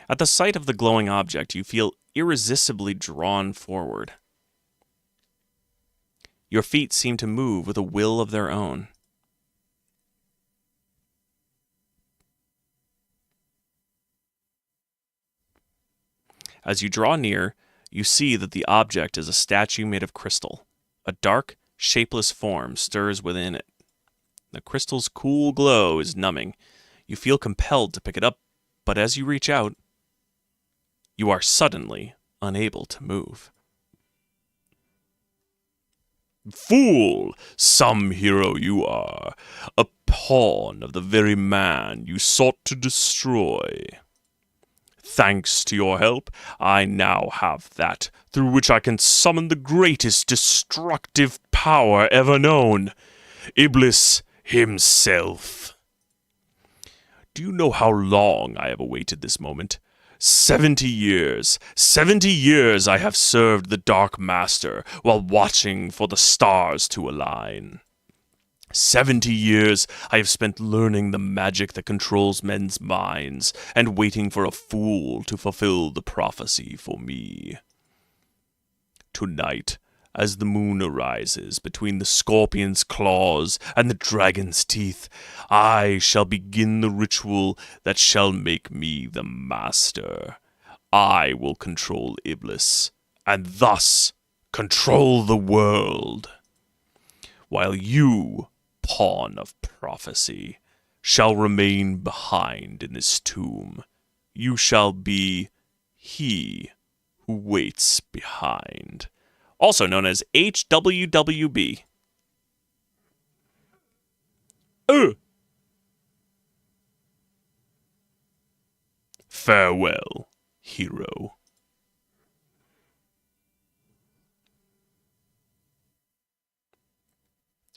At the sight of the glowing object, you feel irresistibly drawn forward. Your feet seem to move with a will of their own. As you draw near, you see that the object is a statue made of crystal. A dark, shapeless form stirs within it. The crystal's cool glow is numbing. You feel compelled to pick it up, but as you reach out, you are suddenly unable to move. Fool! Some hero you are, a pawn of the very man you sought to destroy. Thanks to your help, I now have that through which I can summon the greatest destructive power ever known, Iblis himself. Do you know how long I have awaited this moment? 70 years. 70 years I have served the Dark Master while watching for the stars to align. 70 years I have spent learning the magic that controls men's minds and waiting for a fool to fulfill the prophecy for me. Tonight, as the moon arises between the scorpion's claws and the dragon's teeth, I shall begin the ritual that shall make me the master. I will control Iblis, and thus control the world. While you, pawn of prophecy, shall remain behind in this tomb. You shall be he who waits behind. Also known as HWWB. Farewell, hero.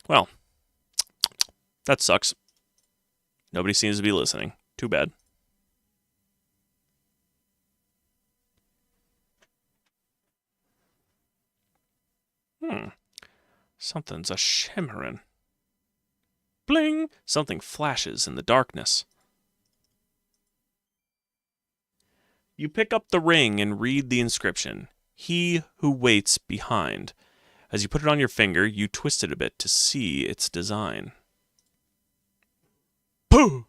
Well, that sucks. Nobody seems to be listening. Too bad. Something's a shimmering. Bling! Something flashes in the darkness. You pick up the ring and read the inscription, "He who waits behind." As you put it on your finger, you twist it a bit to see its design. Pooh!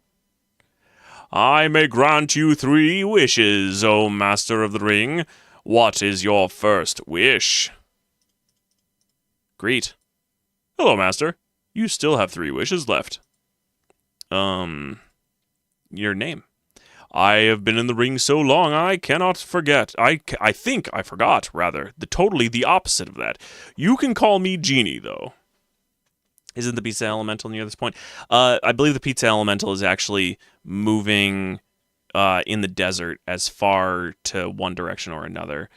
I may grant you 3 wishes, O Master of the Ring. What is your first wish? Greet. Hello, Master. You still have 3 wishes left. Your name. I have been in the ring so long I cannot forget. I think I forgot, rather. Totally the opposite of that. You can call me Genie, though. Isn't the pizza elemental near this point? I believe the pizza elemental is actually moving in the desert as far to one direction or another.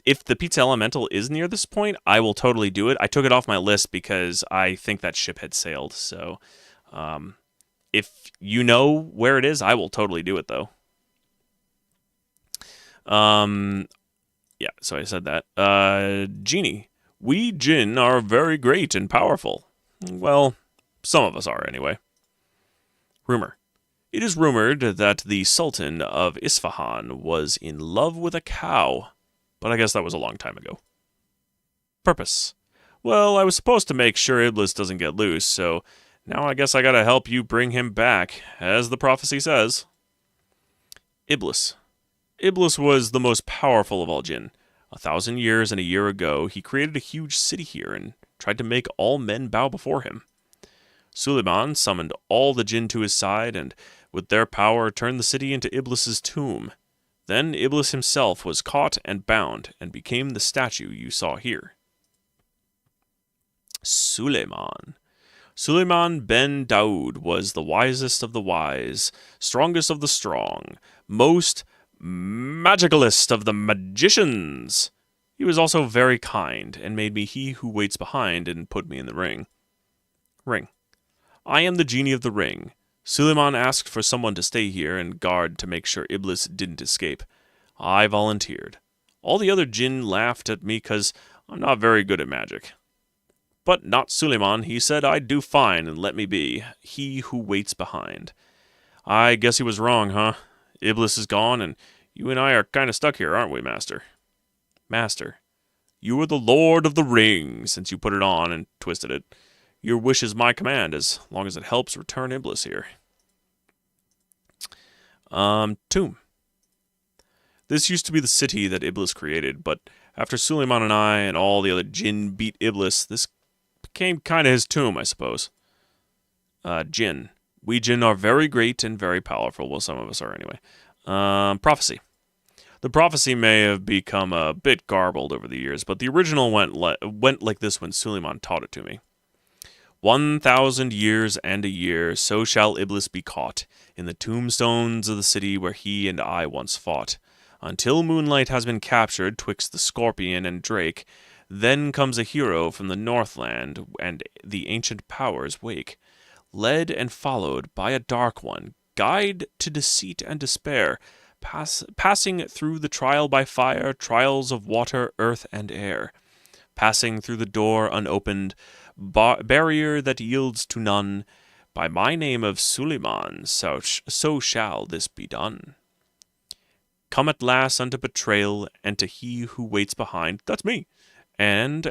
If the pizza elemental is near this point, I will totally do it. I took it off my list because I think that ship had sailed. So if you know where it is, I will totally do it, though. Yeah, so I said that. Genie, we Jinn are very great and powerful. Well, some of us are, anyway. Rumor. It is rumored that the Sultan of Isfahan was in love with a cow, but I guess that was a long time ago. Purpose. Well, I was supposed to make sure Iblis doesn't get loose, so now I guess I gotta help you bring him back, as the prophecy says. Iblis. Iblis was the most powerful of all Jinn. 1,000 years and a year ago, he created a huge city here and tried to make all men bow before him. Suleiman summoned all the jinn to his side and, with their power, turned the city into Iblis's tomb. Then Iblis himself was caught and bound and became the statue you saw here. Suleiman. Suleiman ben Daoud was the wisest of the wise, strongest of the strong, most magicalist of the magicians. He was also very kind, and made me he who waits behind and put me in the ring. Ring. I am the genie of the ring. Suleiman asked for someone to stay here and guard to make sure Iblis didn't escape. I volunteered. All the other jinn laughed at me because I'm not very good at magic. But not Suleiman. He said I'd do fine and let me be, he who waits behind. I guess he was wrong, huh? Iblis is gone, and you and I are kind of stuck here, aren't we, Master? Master, you are the Lord of the Ring, since you put it on and twisted it. Your wish is my command, as long as it helps return Iblis here. Tomb. This used to be the city that Iblis created, but after Suleiman and I and all the other jinn beat Iblis, this became kind of his tomb, I suppose. Jinn. We jinn are very great and very powerful. Well, some of us are anyway. Prophecy. The prophecy may have become a bit garbled over the years, but the original went like this when Suleiman taught it to me. 1,000 years and a year, so shall Iblis be caught in the tombstones of the city where he and I once fought. Until moonlight has been captured twixt the scorpion and drake, then comes a hero from the Northland, and the ancient powers wake. Led and followed by a dark one, guide to deceit and despair, passing through the trial by fire, trials of water, earth, and air. Passing through the door unopened, barrier that yields to none, by my name of Suleiman, so shall this be done. Come at last unto betrayal, and to he who waits behind, that's me. And,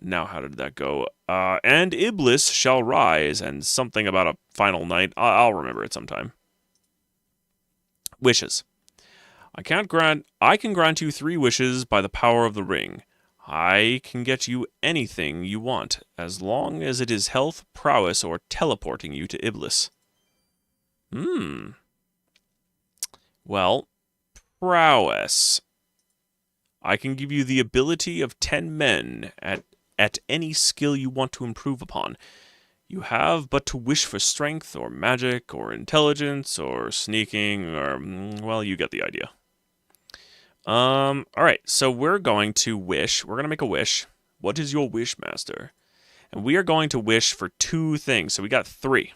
now how did that go? And Iblis shall rise, and something about a final night. I'll remember it sometime. Wishes. I can grant you 3 wishes by the power of the ring. I can get you anything you want, as long as it is health, prowess, or teleporting you to Iblis. Well, prowess. I can give you the ability of 10 men at any skill you want to improve upon. You have but to wish for strength, or magic, or intelligence, or sneaking, or, well, you get the idea. Alright, so we're going to wish. We're going to make a wish. What is your wish, Master? And we are going to wish for 2 things. So we got 3.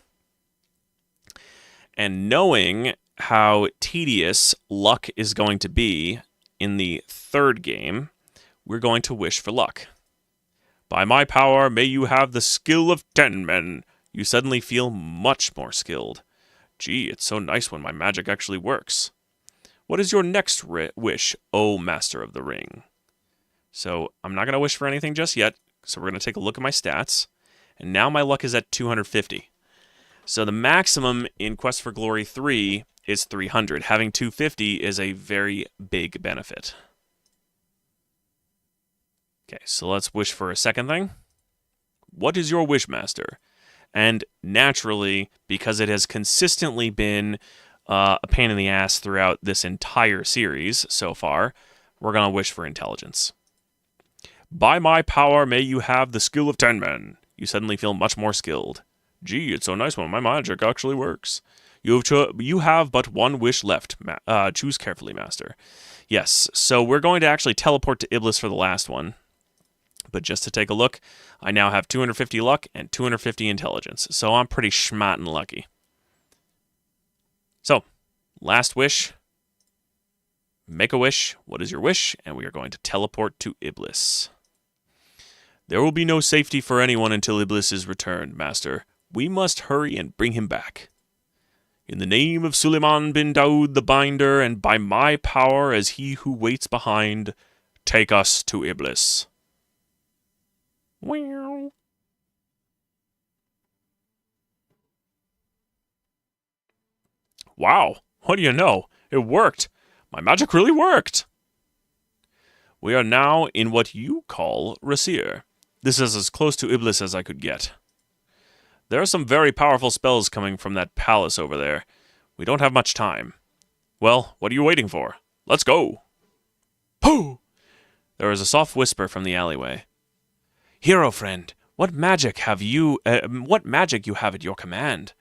And knowing how tedious luck is going to be in the 3rd game, we're going to wish for luck. By my power, may you have the skill of 10 men. You suddenly feel much more skilled. Gee, it's so nice when my magic actually works. What is your next wish, O Master of the Ring? So, I'm not going to wish for anything just yet, so we're going to take a look at my stats. And now my luck is at 250. So the maximum in Quest for Glory 3 is 300. Having 250 is a very big benefit. Okay, so let's wish for a second thing. What is your wish, Master? And naturally, because it has consistently been a pain in the ass throughout this entire series so far, we're going to wish for intelligence. By my power, may you have the skill of 10 men. You suddenly feel much more skilled. Gee, it's so nice when my magic actually works. You have but 1 wish left. Choose carefully, Master. Yes, so we're going to actually teleport to Iblis for the last one. But just to take a look, I now have 250 luck and 250 intelligence. So I'm pretty schmattin' lucky. So, last wish. Make a wish. What is your wish? And we are going to teleport to Iblis. There will be no safety for anyone until Iblis is returned, Master. We must hurry and bring him back. In the name of Suleiman bin Daoud the Binder, and by my power as he who waits behind, take us to Iblis. Wow. Wow, what do you know? It worked. My magic really worked. We are now in what you call Raseir. This is as close to Iblis as I could get. There are some very powerful spells coming from that palace over there. We don't have much time. Well, what are you waiting for? Let's go! Pooh! There was a soft whisper from the alleyway. Hero friend, what magic you have at your command?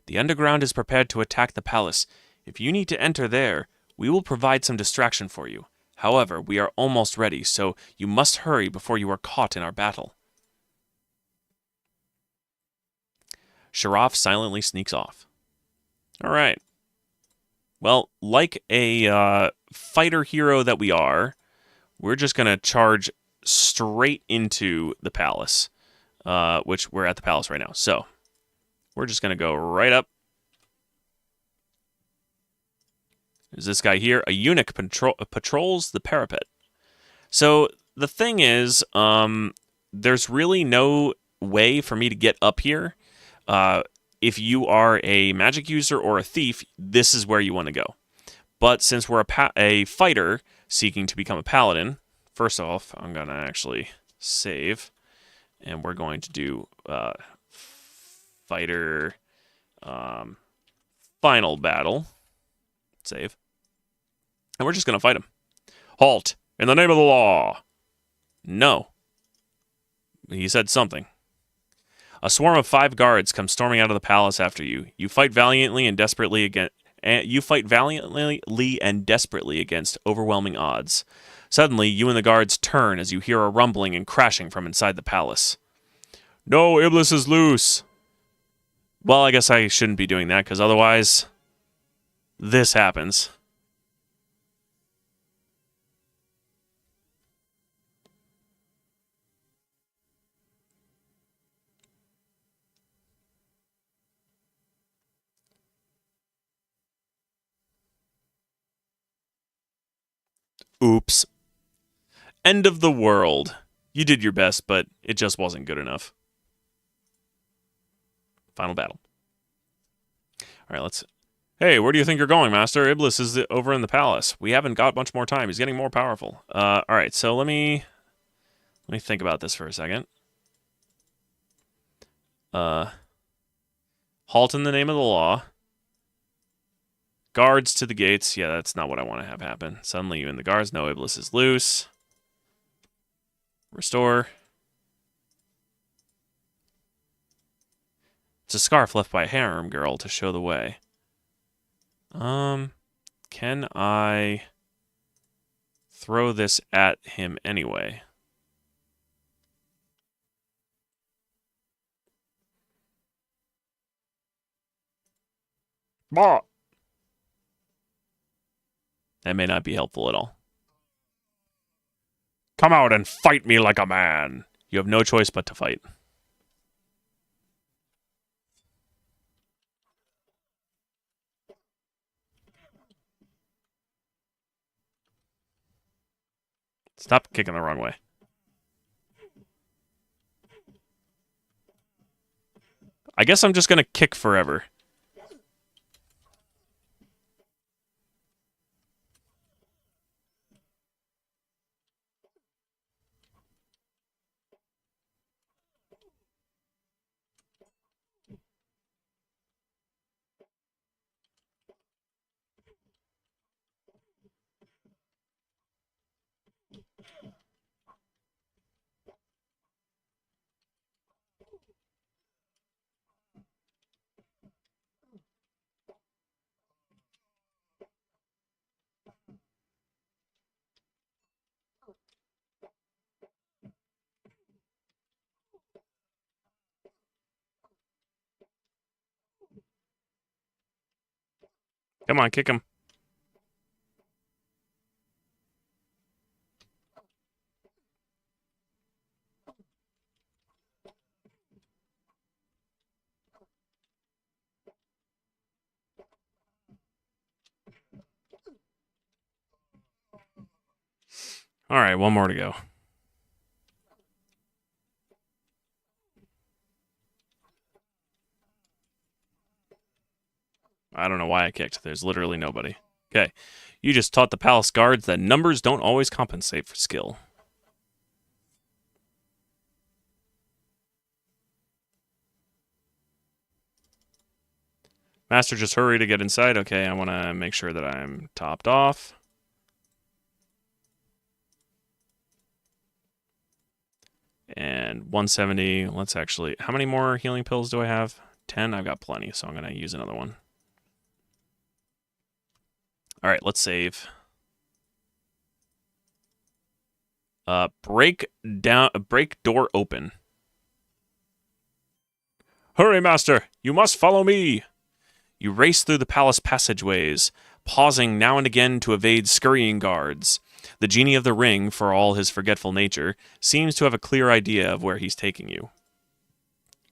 The underground is prepared to attack the palace. If you need to enter there, we will provide some distraction for you. However, we are almost ready, so you must hurry before you are caught in our battle. Sharaf silently sneaks off. All right. Well, like a fighter hero that we are, we're just going to charge straight into the palace, which we're at the palace right now. So we're just going to go right up. There's this guy here. A eunuch patrols the parapet. So the thing is, there's really no way for me to get up here. If you are a magic user or a thief, this is where you want to go. But since we're a fighter seeking to become a paladin, first off, I'm going to actually save. And we're going to do fighter final battle. Save. And we're just going to fight him. Halt! In the name of the law! No. He said something. A swarm of 5 guards come storming out of the palace after you. You fight valiantly and desperately against overwhelming odds. Suddenly, you and the guards turn as you hear a rumbling and crashing from inside the palace. No, Iblis is loose! Well, I guess I shouldn't be doing that, because otherwise, this happens. Oops. End of the world. You did your best, but it just wasn't good enough. Final battle. All right, let's... Hey, where do you think you're going, Master? Iblis is over in the palace. We haven't got much more time. He's getting more powerful. All right, so let me think about this for a second. Halt in the name of the law. Guards to the gates. Yeah, that's not what I want to have happen. Suddenly you and the guards know Iblis is loose. Restore. It's a scarf left by a harem girl to show the way. Can I throw this at him anyway? Bah! That may not be helpful at all. Come out and fight me like a man. You have no choice but to fight. Stop kicking the wrong way. I guess I'm just going to kick forever. Come on, kick him. All right, one more to go. I don't know why I kicked. There's literally nobody. Okay. You just taught the palace guards that numbers don't always compensate for skill. Master, just hurry to get inside. Okay, I want to make sure that I'm topped off. And 170. Let's actually... How many more healing pills do I have? 10? I've got plenty, so I'm going to use another one. All right, let's save. Break door open. Hurry, master! You must follow me! You race through the palace passageways, pausing now and again to evade scurrying guards. The genie of the ring, for all his forgetful nature, seems to have a clear idea of where he's taking you.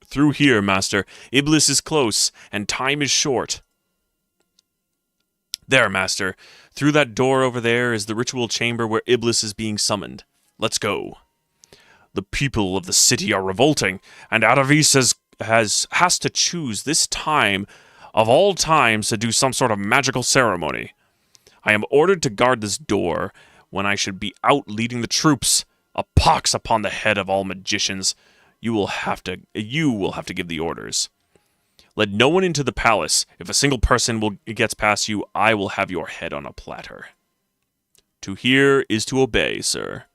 Through here, master. Iblis is close, and time is short. There, master. Through that door over there is the ritual chamber where Iblis is being summoned. Let's go. The people of the city are revolting, and Adavis has to choose this time of all times to do some sort of magical ceremony. I am ordered to guard this door when I should be out leading the troops. A pox upon the head of all magicians. You will have to give the orders. Let no one into the palace. If a single person gets past you, I will have your head on a platter. To hear is to obey, sir.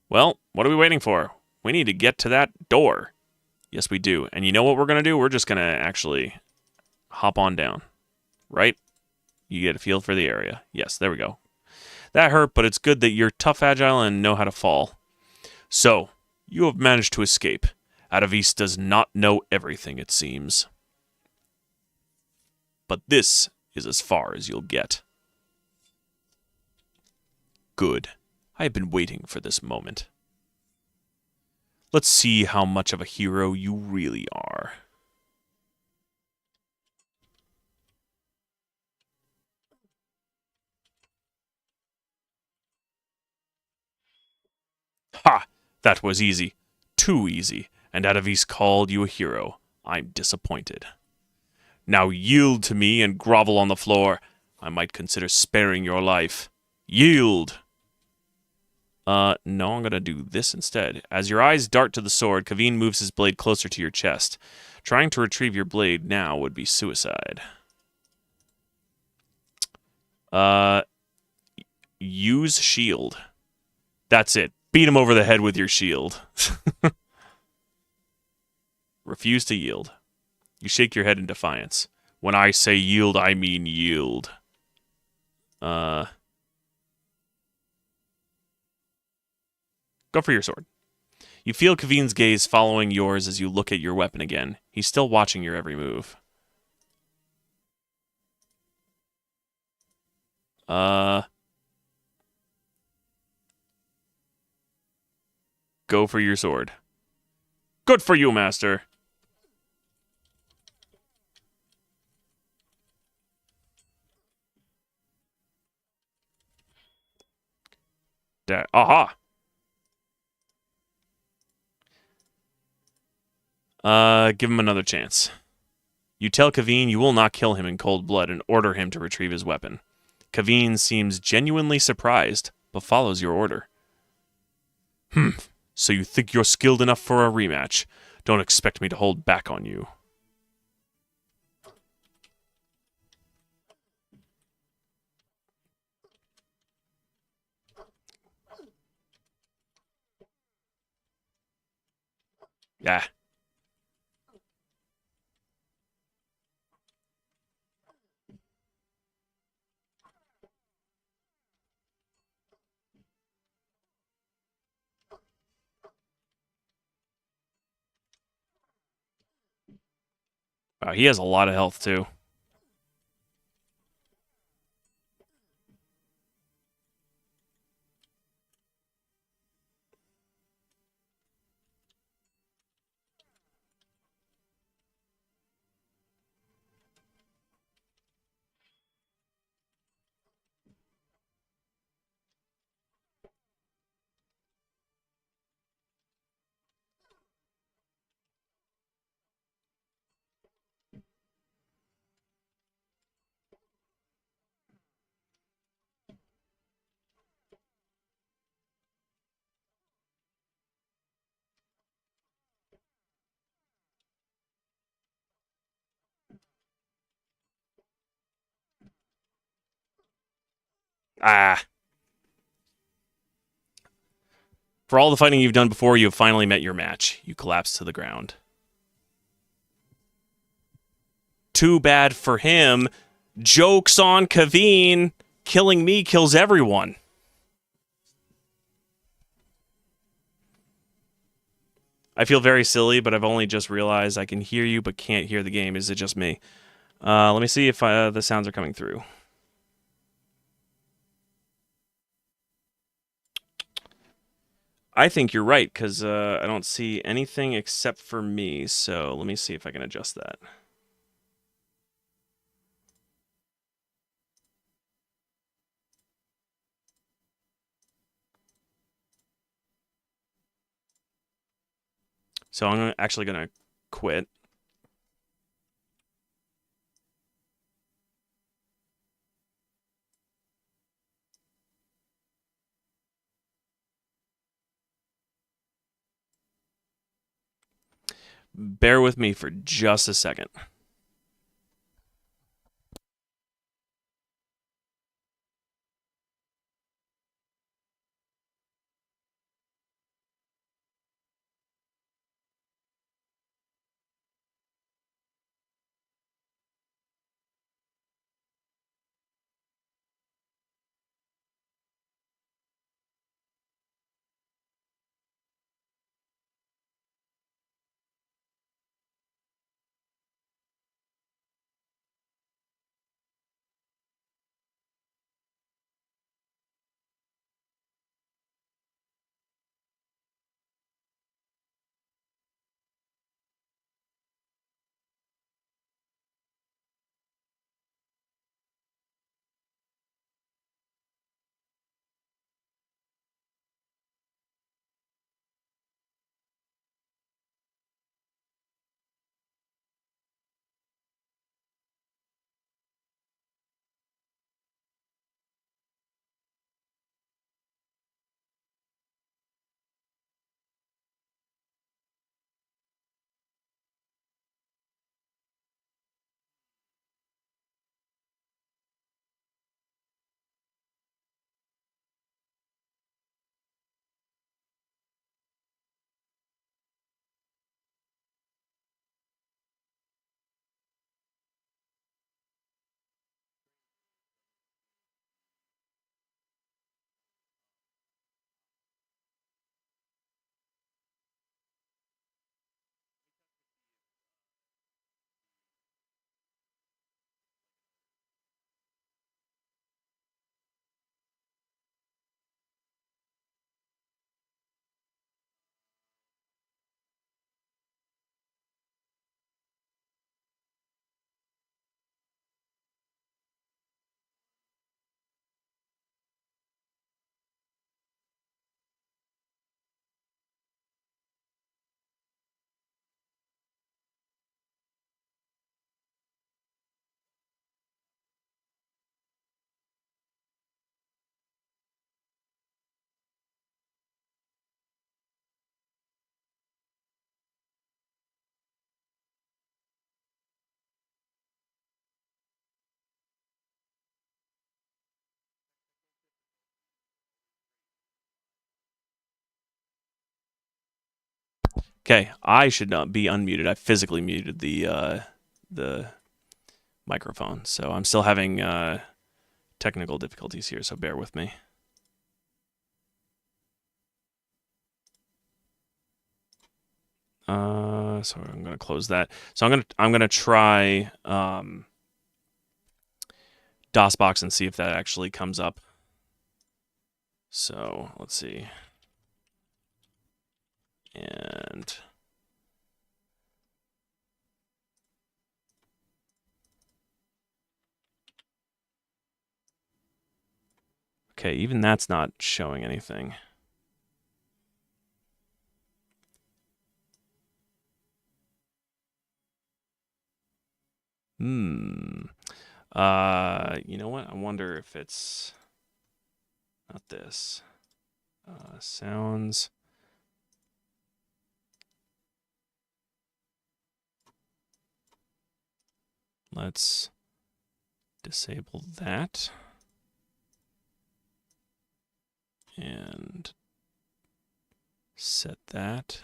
Well, what are we waiting for? We need to get to that door. Yes, we do. And you know what we're going to do? We're just going to actually hop on down. Right? You get a feel for the area. Yes, there we go. That hurt, but it's good that you're tough, agile, and know how to fall. So, you have managed to escape. Adavis does not know everything, it seems. But this is as far as you'll get. Good. I have been waiting for this moment. Let's see how much of a hero you really are. Ha! That was easy. Too easy. And Adavis called you a hero. I'm disappointed. Now yield to me and grovel on the floor. I might consider sparing your life. Yield! No, I'm gonna do this instead. As your eyes dart to the sword, Kaveen moves his blade closer to your chest. Trying to retrieve your blade now would be suicide. Use shield. That's it. Beat him over the head with your shield. Refuse to yield. You shake your head in defiance. When I say yield, I mean yield. Go for your sword. You feel Kaveen's gaze following yours as you look at your weapon again. He's still watching your every move. Go for your sword. Good for you, master. Aha! Give him another chance. You tell Kaveen you will not kill him in cold blood and order him to retrieve his weapon. Kaveen seems genuinely surprised, but follows your order. So you think you're skilled enough for a rematch. Don't expect me to hold back on you. Yeah. Wow, he has a lot of health, too. Ah. For all the fighting you've done before, you have finally met your match. You collapse to the ground. Too bad for him. Joke's on Kaveen. Killing me kills everyone. I feel very silly, but I've only just realized I can hear you but can't hear the game. Is it just me? Let me see if the sounds are coming through. I think you're right, because I don't see anything except for me. So let me see if I can adjust that. So I'm actually going to quit. Bear with me for just a second. Okay, I should not be unmuted. I physically muted the microphone, so I'm still having technical difficulties here. So bear with me. So I'm gonna close that. So I'm gonna try DOSBox and see if that actually comes up. So let's see. And okay, even that's not showing anything. You know what? I wonder if it's not this. Sounds. Let's disable that. and set that.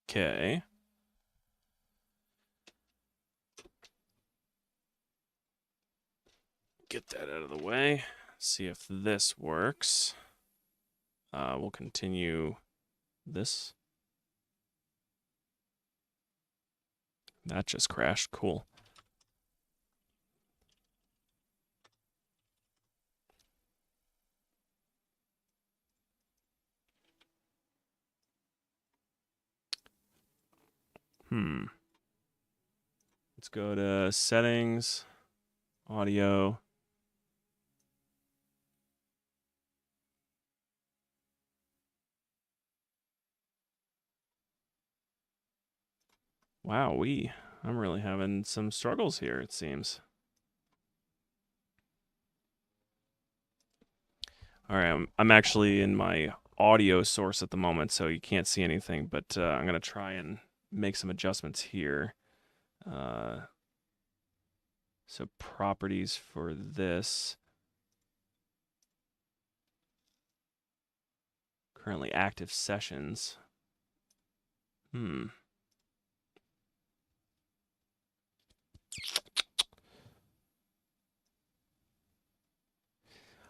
Okay. Get that out of the way. See if this works. We'll continue this. That just crashed. Cool. Let's go to settings, audio. Wow, I'm really having some struggles here, it seems. All right, I'm actually in my audio source at the moment, so you can't see anything, but I'm going to try and make some adjustments here. So properties for this. Currently active sessions.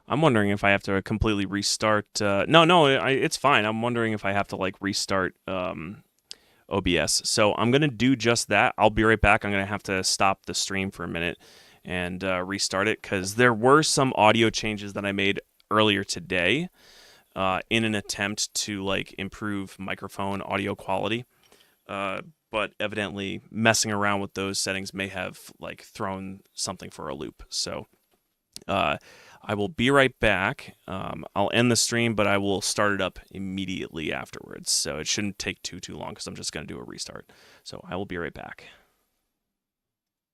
I'm wondering if I have to completely restart. No, it's fine. I'm wondering if I have to like restart OBS. So I'm gonna do just that. I'll be right back. I'm gonna have to stop the stream for a minute and restart it because there were some audio changes that I made earlier today in an attempt to like improve microphone audio quality. But evidently messing around with those settings may have like thrown something for a loop. So I will be right back. I'll end the stream, but I will start it up immediately afterwards. So it shouldn't take too long because I'm just going to do a restart. So I will be right back.